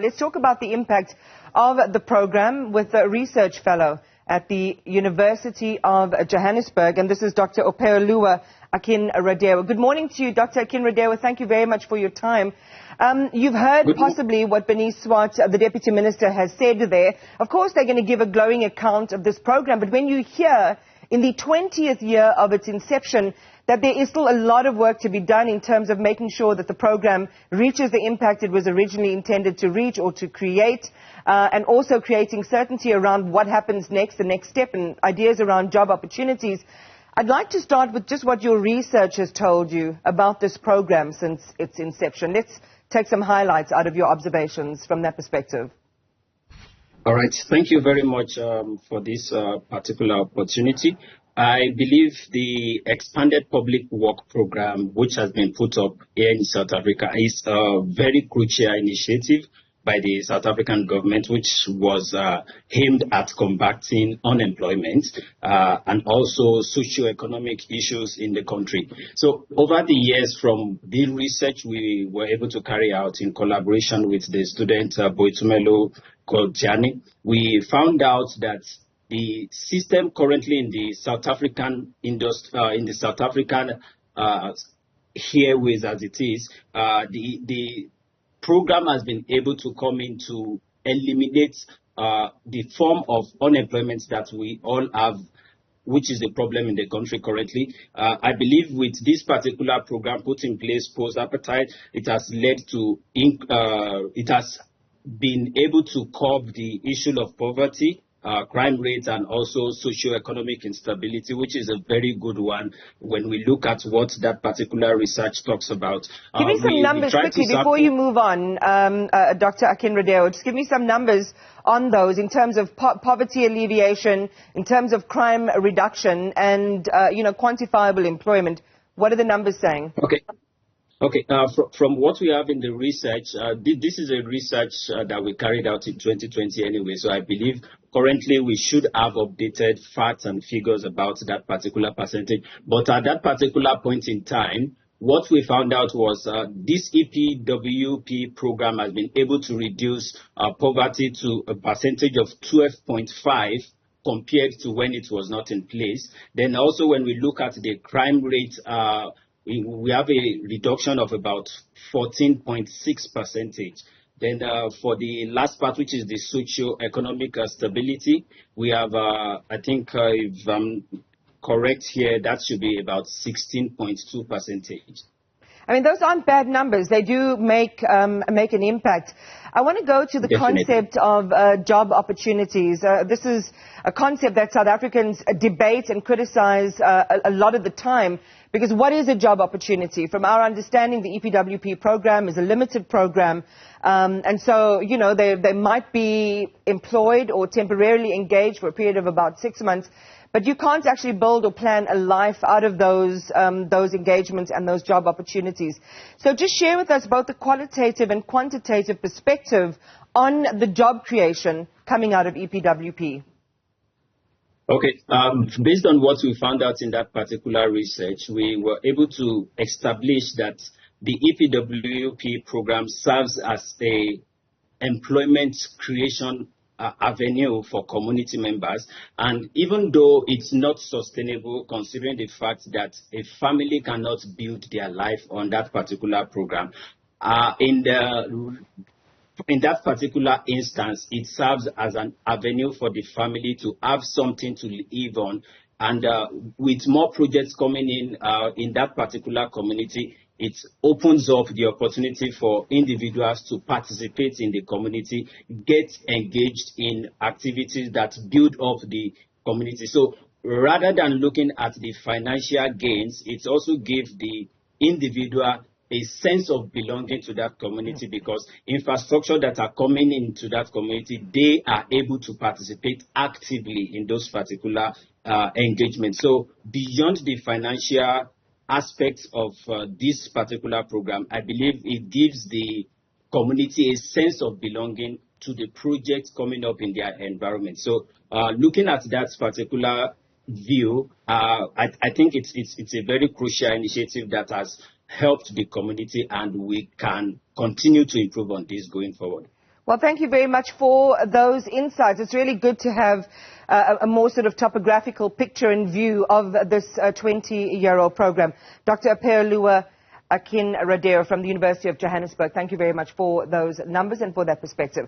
Let's talk about the impact of the program with a research fellow at the University of Johannesburg, and this is Dr Opeoluwa Akinradewo. Good morning to you, Dr Akinradewo. Thank you very much for your time. You've heard possibly what Bernice Swart, the Deputy Minister, has said there. Of course, they're going to give a glowing account of this program, but when you hear in the 20th year of its inception that there is still a lot of work to be done in terms of making sure that the program reaches the impact it was originally intended to reach or to create, and also creating certainty around what happens next, the next step, and ideas around job opportunities. I'd like to start with just what your research has told you about this program since its inception. Let's take some highlights out of your observations from that perspective. All right. Thank you very much for this particular opportunity. I believe the expanded public work program, which has been put up here in South Africa, is a very crucial initiative by the South African government, which was aimed at combating unemployment and also socio-economic issues in the country. So over the years, from the research we were able to carry out in collaboration with the student Boitumelo Koljani, we found out that the system currently in the South African industry, in the South African airways as it is, the program has been able to come in to eliminate the form of unemployment that we all have, which is the problem in the country currently. I believe with this particular program put in place post-apartheid, it has led to, it has been able to curb the issue of poverty, crime rates, and also socio-economic instability, which is a very good one when we look at what that particular research talks about. Give me some numbers quickly before you move on, Dr. Akinradewo. Just give me some numbers on those in terms of poverty alleviation, in terms of crime reduction, and quantifiable employment. What are the numbers saying? Okay, from what we have in the research, this is a research that we carried out in 2020 anyway, so I believe currently we should have updated facts and figures about that particular percentage. But at that particular point in time, what we found out was this EPWP program has been able to reduce poverty to a percentage of 12.5 compared to when it was not in place. Then also when we look at the crime rate, we have a reduction of about 14.6%. Then for the last part, which is the socio-economic stability, we have, I think, if I'm correct here, that should be about 16.2%. I mean, those aren't bad numbers. They do make an impact. I want to go to the concept of job opportunities. This is a concept that South Africans debate and criticize a lot of the time, because what is a job opportunity? From our understanding, the EPWP program is a limited program, and so, they might be employed or temporarily engaged for a period of about 6 months. But you can't actually build or plan a life out of those engagements and those job opportunities. So just share with us both the qualitative and quantitative perspective on the job creation coming out of EPWP. Okay, based on what we found out in that particular research, we were able to establish that the EPWP program serves as a employment creation avenue for community members, and even though it's not sustainable, considering the fact that a family cannot build their life on that particular program, in that particular instance, it serves as an avenue for the family to have something to live on, and with more projects coming in that particular community, it opens up the opportunity for individuals to participate in the community, get engaged in activities that build up the community. So rather than looking at the financial gains, it also gives the individual a sense of belonging to that community, because infrastructure that are coming into that community, they are able to participate actively in those particular engagements. So beyond the financial aspects of this particular program, I believe it gives the community a sense of belonging to the projects coming up in their environment. So looking at that particular view, I think it's a very crucial initiative that has helped the community, and we can continue to improve on this going forward. Well, thank you very much for those insights. It's really good to have a more sort of topographical picture in view of this 20-year-old program. Dr. Opeoluwa Akinradewo from the University of Johannesburg, thank you very much for those numbers and for that perspective.